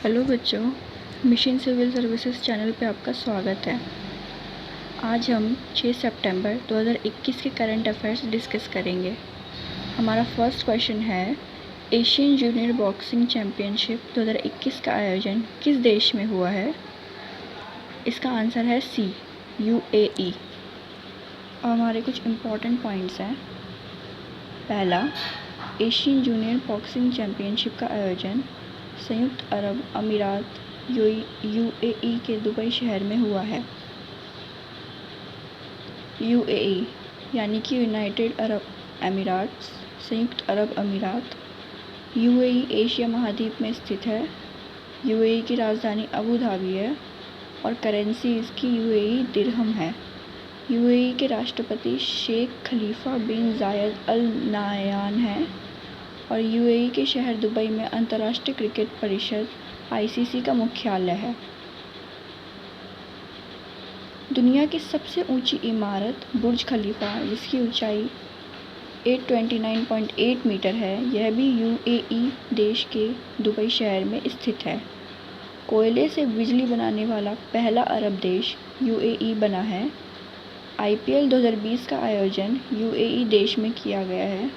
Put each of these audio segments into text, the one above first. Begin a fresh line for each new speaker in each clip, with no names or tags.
Hello बच्चों, mission civil services channel पे आपका स्वागत है। आज हम 6 सितंबर 2021 के करंट अफेयर्स डिस्कस करेंगे। हमारा फर्स्ट क्वेश्चन है, एशियन जूनियर बॉक्सिंग चैम्पियनशिप 2021 का आयोजन किस देश में हुआ है? इसका आंसर है सी, UAE। अब हमारे कुछ इम्पॉर्टेंट पॉइंट्स हैं। पहला, एशियन जूनियर बॉक्सिंग चैम्पियनशिप का आयोजन संयुक्त अरब अमीरात UAE के दुबई शहर में हुआ है। UAE यानी कि यूनाइटेड अरब अमीरात्स, संयुक्त अरब अमीरात। UAE एशिया महाद्वीप में स्थित है। UAE की राजधानी अबू धाबी है और करेंसी इसकी UAE दिरहम है। UAE के राष्ट्रपति शेख खलीफा बिन जायद अल नाह्यान हैं और UAE के शहर दुबई में अंतर्राष्ट्रीय क्रिकेट परिषद ICC का मुख्यालय है। दुनिया की सबसे ऊंची इमारत बुर्ज खलीफा, जिसकी ऊंचाई 829.8 मीटर है, यह भी UAE देश के दुबई शहर में स्थित है। कोयले से बिजली बनाने वाला पहला अरब देश UAE बना है। IPL 2020 का आयोजन UAE देश में किया गया है।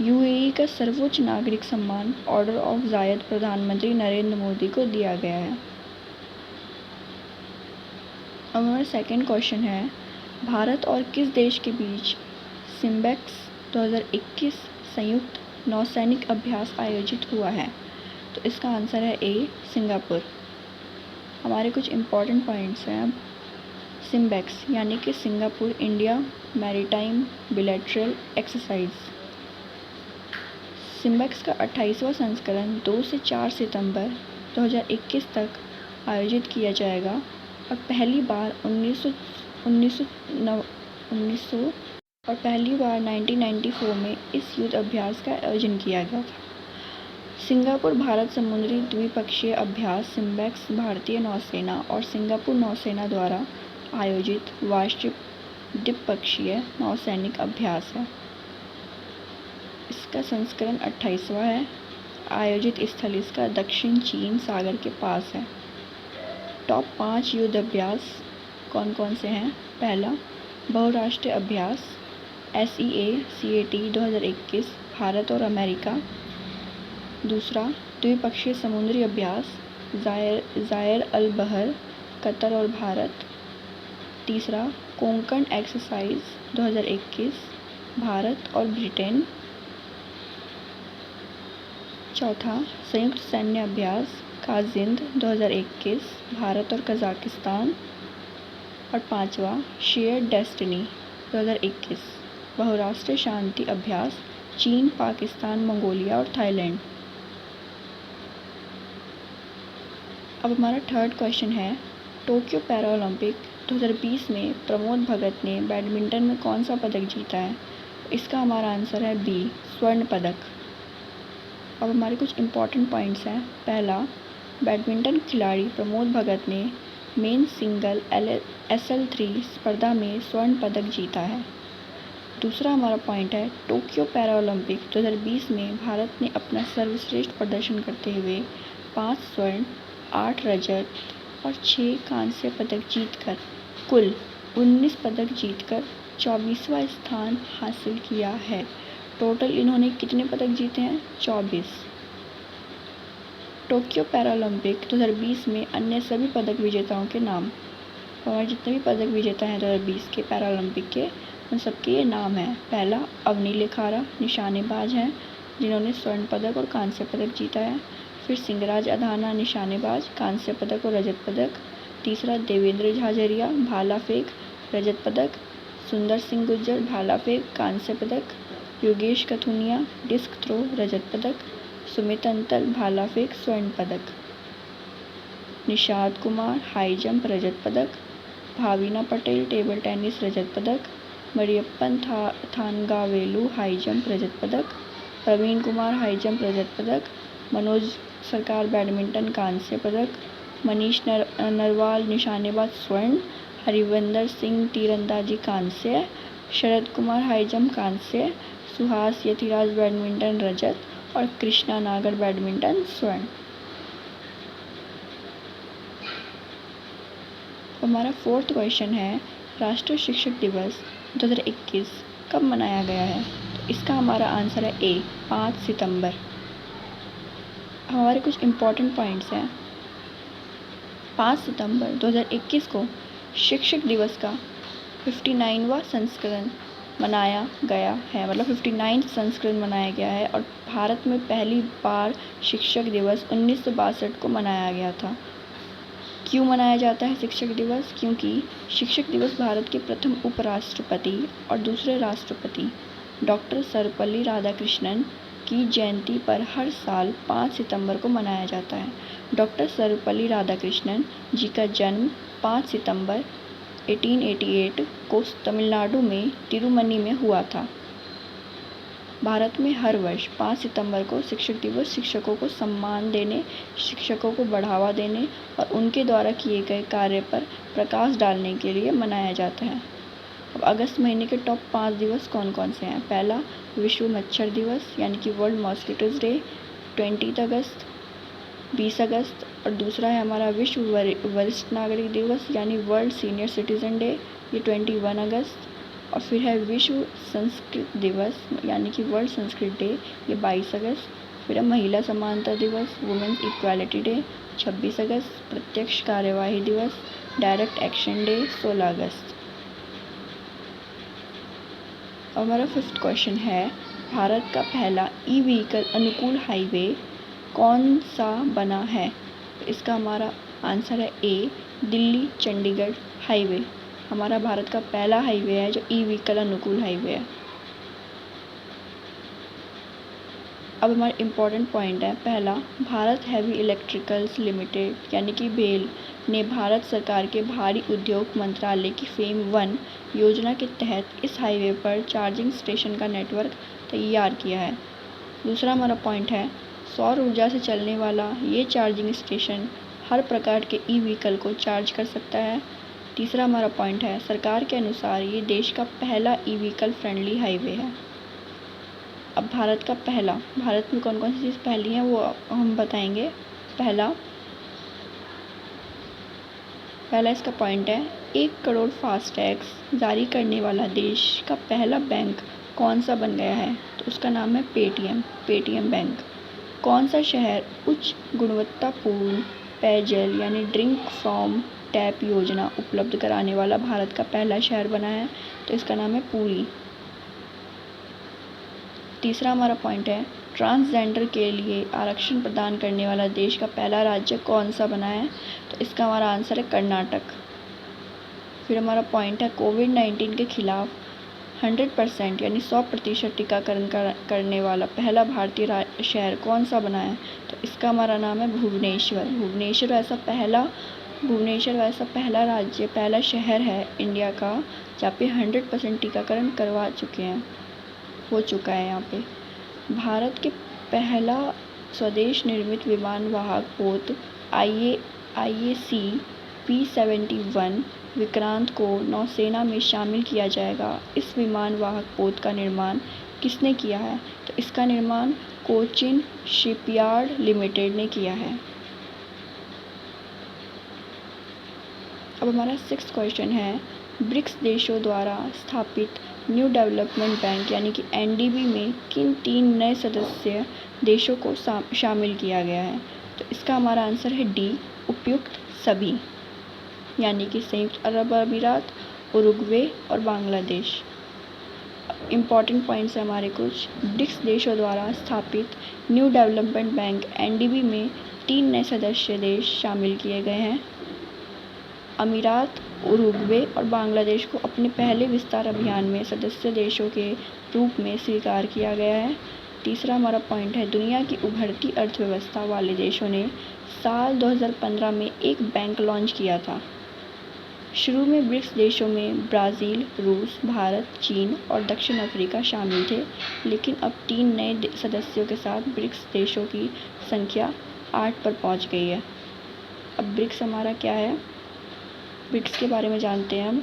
UAE का सर्वोच्च नागरिक सम्मान ऑर्डर ऑफ जायद प्रधानमंत्री नरेंद्र मोदी को दिया गया है। अब हमारा सेकंड क्वेश्चन है, भारत और किस देश के बीच सिम्बेक्स 2021 संयुक्त नौसैनिक अभ्यास आयोजित हुआ है? तो इसका आंसर है ए, सिंगापुर। हमारे कुछ इम्पॉर्टेंट पॉइंट्स हैं। सिम्बेक्स यानी कि Singapore India maritime bilateral exercise. Simbex का 28वां संस्करण 2 से 4 सितंबर 2021 तक आयोजित किया जाएगा और पहली बार 1994 में इस युद्ध अभ्यास का आयोजन किया गया था। सिंगापुर भारत समुद्री द्विपक्षीय अभ्यास सिम्बेक्स भारतीय नौसेना और सिंगापुर नौसेना द्वारा आयोजित वार्षिक द्विपक्षीय नौसैनिक अभ्यास है। इसका संस्करण 28वां है। आयोजित स्थल इसका दक्षिण चीन सागर के पास है। टॉप 5 युद्ध अभ्यास कौन कौन से हैं? पहला, बहुराष्ट्रीय अभ्यास SEACAT 2021 भारत और अमेरिका। दूसरा, द्विपक्षीय समुद्री अभ्यास ज़ायर अल बहर कतर और भारत। तीसरा, कोंकण एक्सरसाइज 2021 भारत और ब्रिटेन। चौथा, संयुक्त सैन्य अभ्यास काजिंद 2021 भारत और कजाकिस्तान। और पांचवा, शेयर्ड डेस्टिनी 2021 बहुराष्ट्रीय शांति अभ्यास चीन, पाकिस्तान, मंगोलिया और थाईलैंड। अब हमारा थर्ड क्वेश्चन है, टोक्यो पैरालंपिक 2020 में प्रमोद भगत ने बैडमिंटन में कौन सा पदक जीता है? इसका हमारा आंसर है बी, स्वर्ण पदक। अब हमारे कुछ इम्पॉर्टेंट पॉइंट्स हैं। पहला, बैडमिंटन खिलाड़ी प्रमोद भगत ने मेन सिंगल SL3 स्पर्धा में स्वर्ण पदक जीता है। दूसरा हमारा पॉइंट है, टोक्यो पैरालंपिक 2020 में भारत ने अपना सर्वश्रेष्ठ प्रदर्शन करते हुए 5 स्वर्ण, 8 रजत और 6 कांस्य पदक जीतकर कुल 19 पदक जीतकर 24वां स्थान हासिल किया है। टोटल इन्होंने कितने पदक जीते हैं? 24। टोक्यो पैरालंपिक 2020 में अन्य सभी पदक विजेताओं के नाम, हमारे जितने भी पदक विजेता हैं 2020 के पैरालंपिक के, उन सबके ये नाम हैं। पहला, अवनी लेखारा निशानेबाज हैं जिन्होंने स्वर्ण पदक और कांस्य पदक जीता है। फिर सिंगराज अधाना निशानेबाज, कांस्य पदक और रजत पदक। तीसरा, देवेंद्र झाझरिया भाला फेंक, रजत पदक। सुंदर सिंह गुज्जर भाला फेंक, कांस्य पदक। योगेश कथुनिया डिस्क थ्रो, रजत पदक। सुमित अंतल भाला फेंक, स्वर्ण पदक। निषाद कुमार हाई जंप, रजत पदक। भाविना पटेल टेबल टेनिस, रजत पदक। मरियप्पन थानगावेलु हाई जंप, रजत पदक। प्रवीण कुमार हाई जंप, रजत पदक। मनोज सरकार बैडमिंटन, कांस्य पदक। मनीष नरवाल निशानेबाज, स्वर्ण। हरिविंदर सिंह तीरंदाजी, कांस्य। शरद कुमार हाई जंप, कांस्य। सुहास यतिराज बैडमिंटन, रजत। और कृष्णा नागर बैडमिंटन, स्वर्ण। हमारा फोर्थ क्वेश्चन है राष्ट्रीय शिक्षक दिवस 2021 कब मनाया गया है? तो इसका हमारा आंसर है ए 5 सितंबर। हमारे कुछ इम्पोर्टेंट पॉइंट्स हैं। 5 सितंबर 2021 को शिक्षक दिवस का 59वां संस्करण मनाया गया है, मतलब 59 संस्करण मनाया गया है और भारत में पहली बार शिक्षक दिवस 1962 को मनाया गया था। क्यों मनाया जाता है शिक्षक दिवस? क्योंकि शिक्षक दिवस भारत के प्रथम उपराष्ट्रपति और दूसरे राष्ट्रपति डॉक्टर सर्वपल्ली राधाकृष्णन की जयंती पर हर साल 5 सितंबर को मनाया जाता है। डॉक्टर सर्वपल्ली राधाकृष्णन जी का जन्म 5 सितंबर 1888 को तमिलनाडु में तिरुमनी में हुआ था। भारत में हर वर्ष 5 सितंबर को शिक्षक दिवस शिक्षकों को सम्मान देने, शिक्षकों को बढ़ावा देने और उनके द्वारा किए गए कार्य पर प्रकाश डालने के लिए मनाया जाता है। अब अगस्त महीने के टॉप 5 दिवस कौन कौन से हैं? पहला विश्व मच्छर दिवस यानी कि वर्ल्ड मॉस्किटोज डे 20 अगस्त 20 अगस्त, और दूसरा है हमारा विश्व वरिष्ठ नागरिक दिवस यानी वर्ल्ड सीनियर सिटीजन डे, ये 21 अगस्त, और फिर है विश्व संस्कृत दिवस यानी कि वर्ल्ड संस्कृत डे, ये 22 अगस्त। फिर है महिला समानता दिवस वुमेन्स इक्वालिटी डे 26 अगस्त, प्रत्यक्ष कार्यवाही दिवस डायरेक्ट एक्शन डे 16 अगस्त। अब हमारा फिफ्थ क्वेश्चन है भारत का पहला ई व्हीकल अनुकूल हाईवे कौन सा बना है? इसका हमारा आंसर है ए दिल्ली चंडीगढ़ हाईवे। हमारा भारत का पहला हाईवे है जो ई व्हीकल अनुकूल हाईवे है। अब हमारा इम्पोर्टेंट पॉइंट है पहला, भारत हैवी इलेक्ट्रिकल्स लिमिटेड यानी कि भेल ने भारत सरकार के भारी उद्योग मंत्रालय की फेम 1 योजना के तहत इस हाईवे पर चार्जिंग स्टेशन का नेटवर्क तैयार किया है। दूसरा हमारा पॉइंट है सौर ऊर्जा से चलने वाला ये चार्जिंग स्टेशन हर प्रकार के ई व्हीकल को चार्ज कर सकता है। तीसरा हमारा पॉइंट है सरकार के अनुसार ये देश का पहला ई व्हीकल फ्रेंडली हाईवे है। अब भारत में कौन कौन सी चीज़ पहली हैं वो हम बताएंगे। पहला इसका पॉइंट है 1 करोड़ फास्टैग्स जारी करने वाला देश का पहला बैंक कौन सा बन गया है? तो उसका नाम है पेटीएम बैंक। कौन सा शहर उच्च गुणवत्तापूर्ण पेयजल यानी ड्रिंक फ्रॉम टैप योजना उपलब्ध कराने वाला भारत का पहला शहर बना है? तो इसका नाम है पुरी। तीसरा हमारा पॉइंट है ट्रांसजेंडर के लिए आरक्षण प्रदान करने वाला देश का पहला राज्य कौन सा बना है? तो इसका हमारा आंसर है कर्नाटक। फिर हमारा पॉइंट है कोविड-19 के खिलाफ 100% यानी 100% टीकाकरण करने वाला पहला भारतीय शहर कौन सा बना है? तो इसका हमारा नाम है भुवनेश्वर। भुवनेश्वर वैसा पहला शहर है इंडिया का जहाँ पे 100% टीकाकरण हो चुका है यहाँ पे। भारत के पहला स्वदेश निर्मित विमान वाहक पोत IAC P-71 विक्रांत को नौसेना में शामिल किया जाएगा। इस विमान वाहक पोत का निर्माण किसने किया है? तो इसका निर्माण कोचिन शिपयार्ड लिमिटेड ने किया है। अब हमारा 6th क्वेश्चन है ब्रिक्स देशों द्वारा स्थापित न्यू डेवलपमेंट बैंक यानी कि NDB में किन 3 नए सदस्य देशों को शामिल किया गया है? तो इसका हमारा आंसर है डी उपयुक्त सभी यानी कि संयुक्त अरब अमीरात, उरुग्वे और बांग्लादेश। इम्पॉर्टेंट पॉइंट्स हैं हमारे कुछ। ब्रिक्स देशों द्वारा स्थापित न्यू डेवलपमेंट बैंक NDB में 3 नए सदस्य देश शामिल किए गए हैं। अमीरात, उरुग्वे और बांग्लादेश को अपने पहले विस्तार अभियान में सदस्य देशों के रूप में स्वीकार किया गया है। तीसरा हमारा पॉइंट है दुनिया की उभरती अर्थव्यवस्था वाले देशों ने साल 2015 में एक बैंक लॉन्च किया था। शुरू में ब्रिक्स देशों में ब्राज़ील, रूस, भारत, चीन और दक्षिण अफ्रीका शामिल थे, लेकिन अब 3 नए सदस्यों के साथ ब्रिक्स देशों की संख्या 8 पर पहुंच गई है। अब ब्रिक्स हमारा क्या है? ब्रिक्स के बारे में जानते हैं हम।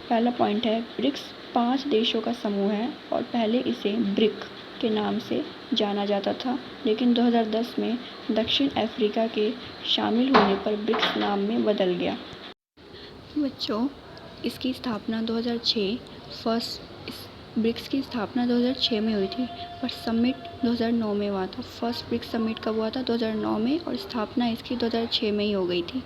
पहला पॉइंट है ब्रिक्स 5 देशों का समूह है और पहले इसे ब्रिक के नाम से जाना जाता था, लेकिन 2010 में दक्षिण अफ्रीका के शामिल होने पर ब्रिक्स नाम में बदल गया। बच्चों, इसकी स्थापना 2006 ब्रिक्स की स्थापना 2006 में हुई थी, पर समिट 2009 में हुआ था। फर्स्ट ब्रिक्स समिट कब हुआ था? 2009 में, और स्थापना इसकी 2006 में ही हो गई थी।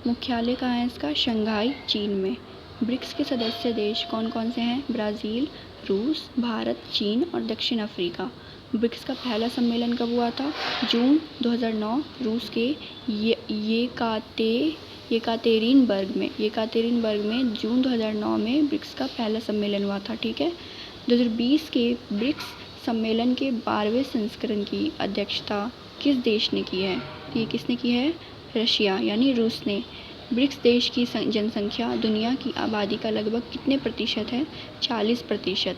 मुख्यालय कहाँ है इसका? शंघाई, चीन में। ब्रिक्स के सदस्य देश कौन कौन से हैं? ब्राज़ील, रूस, भारत, चीन और दक्षिण अफ्रीका। ब्रिक्स का पहला सम्मेलन कब हुआ था? जून 2009, रूस के येकातेरिनबर्ग में जून 2009 में ब्रिक्स का पहला सम्मेलन हुआ था। ठीक है। 2020 के ब्रिक्स सम्मेलन के 12वें संस्करण की अध्यक्षता किस देश ने की है? ये किसने की है? रशिया यानी रूस ने। ब्रिक्स देश की जनसंख्या दुनिया की आबादी का लगभग कितने प्रतिशत है? 40%।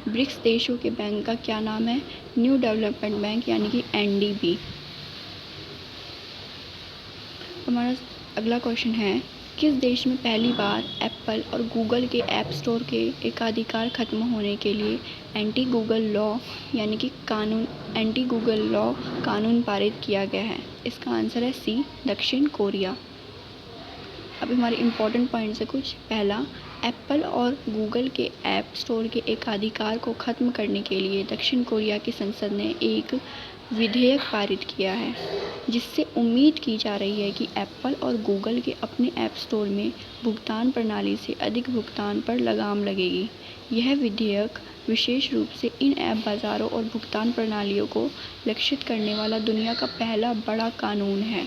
ब्रिक्स देशों के बैंक का क्या नाम है? न्यू डेवलपमेंट बैंक यानी कि NDB। हमारा अगला क्वेश्चन है, किस देश में पहली बार एप्पल और गूगल के ऐप स्टोर के एकाधिकार खत्म होने के लिए एंटी गूगल लॉ कानून पारित किया गया है? इसका आंसर है C, दक्षिण कोरिया। अब हमारे इम्पोर्टेंट पॉइंट्स है कुछ। पहला, एप्पल और गूगल के ऐप स्टोर के एकाधिकार को ख़त्म करने के लिए दक्षिण कोरिया की संसद ने एक विधेयक पारित किया है, जिससे उम्मीद की जा रही है कि एप्पल और गूगल के अपने ऐप स्टोर में भुगतान प्रणाली से अधिक भुगतान पर लगाम लगेगी। यह विधेयक विशेष रूप से इन ऐप बाज़ारों और भुगतान प्रणालियों को लक्षित करने वाला दुनिया का पहला बड़ा कानून है।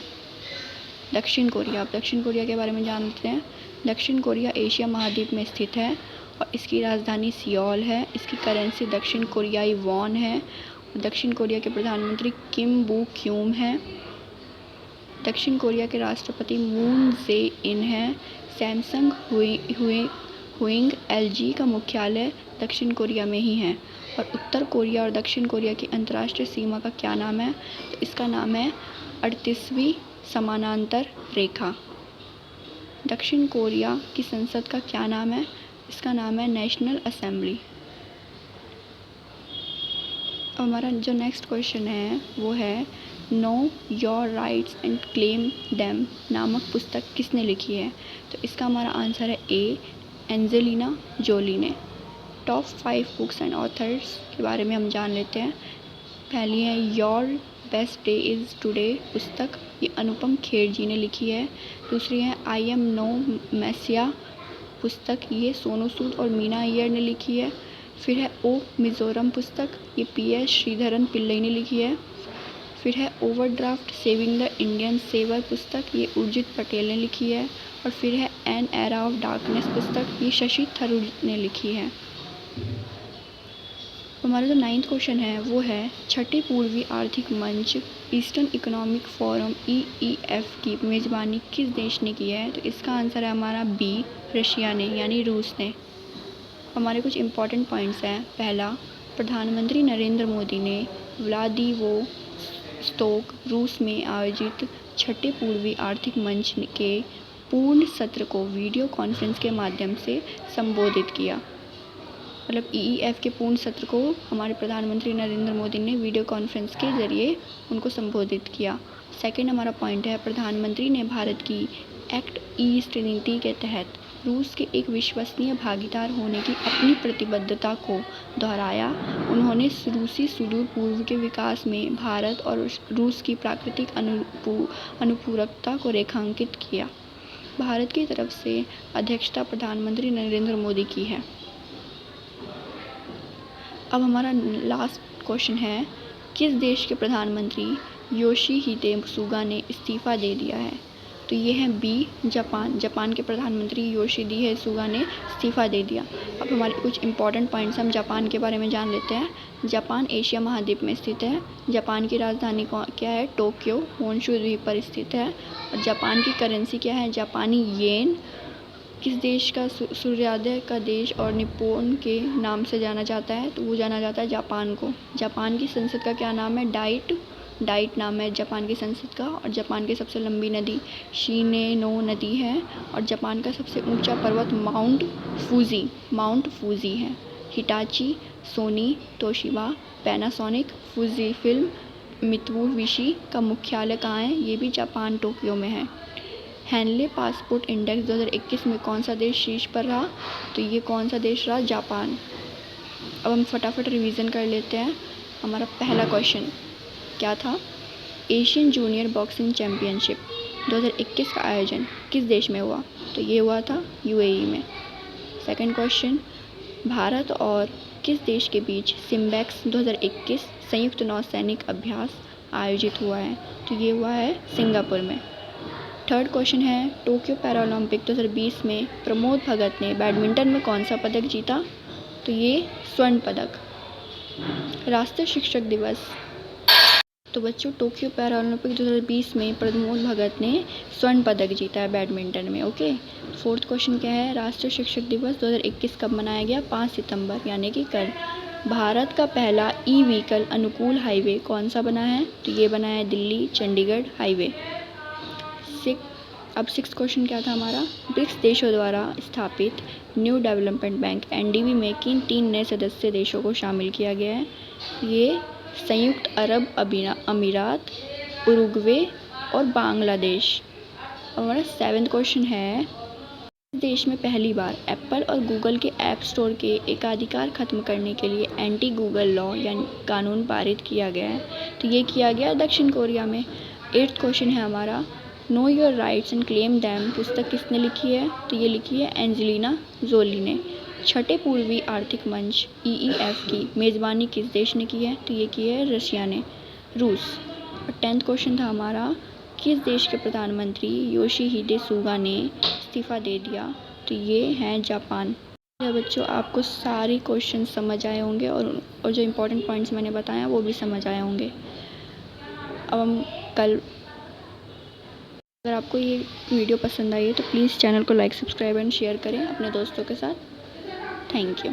दक्षिण कोरिया। अब दक्षिण कोरिया के बारे में जानते हैं। दक्षिण कोरिया एशिया महाद्वीप में स्थित है और इसकी राजधानी सियोल है। इसकी करेंसी दक्षिण कोरियाई वॉन है। दक्षिण कोरिया के प्रधानमंत्री किम बू क्यूम हैं। दक्षिण कोरिया के राष्ट्रपति मून जे इन हैं। सैमसंग हुइंग LG का मुख्यालय दक्षिण कोरिया में ही है। और उत्तर कोरिया और दक्षिण कोरिया की अंतर्राष्ट्रीय सीमा का क्या नाम है? तो इसका नाम है 38वीं समानांतर रेखा। दक्षिण कोरिया की संसद का क्या नाम है? इसका नाम है नेशनल असेंबली। अब हमारा जो नेक्स्ट क्वेश्चन है वो है, know your rights and claim them नामक पुस्तक किसने लिखी है? तो इसका हमारा आंसर है A, एंजेलिना जोली ने। टॉप 5 बुक्स एंड ऑथर्स के बारे में हम जान लेते हैं। पहली है your best day is today पुस्तक, ये अनुपम खेर जी ने लिखी है। दूसरी है आई एम नो मैसिया पुस्तक, ये सोनू सूद और मीना अय्यर ने लिखी है। फिर है ओ मिज़ोरम पुस्तक, ये PS श्रीधरन पिल्लई ने लिखी है। फिर है overdraft saving the Indian saver पुस्तक, ये उर्जित पटेल ने लिखी है। और फिर है एन एरा ऑफ डार्कनेस पुस्तक, ये शशि थरूर ने लिखी है। हमारा जो 9th क्वेश्चन है वो है, छठे पूर्वी आर्थिक मंच ईस्टर्न इकोनॉमिक फोरम EEF की मेज़बानी किस देश ने की है? तो इसका आंसर है हमारा B, रशिया ने यानी रूस ने। हमारे कुछ इम्पॉर्टेंट पॉइंट्स हैं। पहला, प्रधानमंत्री नरेंद्र मोदी ने व्लादिवोस्तोक रूस में आयोजित छठे पूर्वी आर्थिक मंच के पूर्ण सत्र को वीडियो कॉन्फ्रेंस के माध्यम से संबोधित किया। मतलब EEF के पूर्ण सत्र को हमारे प्रधानमंत्री नरेंद्र मोदी ने वीडियो कॉन्फ्रेंस के ज़रिए उनको संबोधित किया। सेकंड हमारा पॉइंट है, प्रधानमंत्री ने भारत की एक्ट ईस्ट नीति के तहत रूस के एक विश्वसनीय भागीदार होने की अपनी प्रतिबद्धता को दोहराया। उन्होंने रूसी सुदूर पूर्व के विकास में भारत और रूस की प्राकृतिक अनुपूरकता को रेखांकित किया। भारत की तरफ से अध्यक्षता प्रधानमंत्री नरेंद्र मोदी की है। अब हमारा लास्ट क्वेश्चन है, किस देश के प्रधानमंत्री योशिहिदे सुगा ने इस्तीफ़ा दे दिया है? तो ये है B, जापान के प्रधानमंत्री योशिहिदे सुगा ने इस्तीफ़ा दे दिया। अब हमारे कुछ इंपॉर्टेंट पॉइंट्स हम जापान के बारे में जान लेते हैं। जापान एशिया महाद्वीप में स्थित है। जापान की राजधानी क्या है? टोक्यो होन्शु द्वीप पर स्थित है। और जापान की करेंसी क्या है? जापानी येन। किस देश का सूर्योदय का देश और निप्पॉन के नाम से जाना जाता है? तो वो जाना जाता है जापान को। जापान की संसद का क्या नाम है? डाइट नाम है जापान की संसद का। और जापान की सबसे लंबी नदी शिनेनो नदी है। और जापान का सबसे ऊंचा पर्वत माउंट फूजी है। Hitachi, Sony, Toshiba, Panasonic, Fujifilm, Mitsubishi का मुख्यालय कहाँ है? ये भी जापान टोक्यो में है। हेनले पासपोर्ट इंडेक्स 2021 में कौन सा देश शीर्ष पर रहा? तो ये कौन सा देश रहा? जापान। अब हम फटाफट रिवीजन कर लेते हैं। हमारा पहला क्वेश्चन क्या था? एशियन जूनियर बॉक्सिंग चैम्पियनशिप 2021 का आयोजन किस देश में हुआ? तो ये हुआ था यूएई में। सेकंड क्वेश्चन, भारत और किस देश के बीच सिम्बैक्स 2021 संयुक्त नौसैनिक अभ्यास आयोजित हुआ है? तो ये हुआ है सिंगापुर में। थर्ड क्वेश्चन है, टोक्यो पैरालंपिक 2020 में प्रमोद भगत ने बैडमिंटन में कौन सा पदक जीता? तो ये स्वर्ण पदक। राष्ट्रीय शिक्षक दिवस। तो बच्चों, टोक्यो पैरालंपिक 2020 में प्रमोद भगत ने स्वर्ण पदक जीता है बैडमिंटन में। ओके। फोर्थ क्वेश्चन क्या है? राष्ट्रीय शिक्षक दिवस 2021 कब मनाया गया? 5 सितंबर यानी कि कल। भारत का पहला ई व्हीकल अनुकूल हाईवे कौन सा बना है? तो ये बना है दिल्ली चंडीगढ़ हाईवे। अब सिक्स क्वेश्चन क्या था हमारा? ब्रिक्स देशों द्वारा स्थापित न्यू डेवलपमेंट बैंक एनडीबी में किन 3 नए सदस्य देशों को शामिल किया गया है? ये संयुक्त अरब अमीरात, उरुग्वे और बांग्लादेश। हमारा सेवेंथ क्वेश्चन है, इस देश में पहली बार एप्पल और गूगल के ऐप स्टोर के एकाधिकार खत्म करने के लिए एंटी गूगल लॉ यानी कानून पारित किया गया है? तो ये किया गया दक्षिण कोरिया में। एट्थ क्वेश्चन है हमारा, know your rights and claim them पुस्तक किसने लिखी है? तो ये लिखी है एंजेलिना जोली ने। छठे पूर्वी आर्थिक मंच EEF की मेज़बानी किस देश ने की है? तो ये की है रशिया ने, रूस। और 10th क्वेश्चन था हमारा, किस देश के प्रधानमंत्री योशिहिदे सुगा ने इस्तीफ़ा दे दिया? तो ये हैं जापान। बच्चों, आपको सारे क्वेश्चन समझ आए होंगे और जो इम्पोर्टेंट पॉइंट्स मैंने बताया वो भी समझ आए होंगे। अब हम कल, अगर आपको ये वीडियो पसंद आई है तो प्लीज़ चैनल को लाइक, सब्सक्राइब एंड शेयर करें अपने दोस्तों के साथ। Thank you.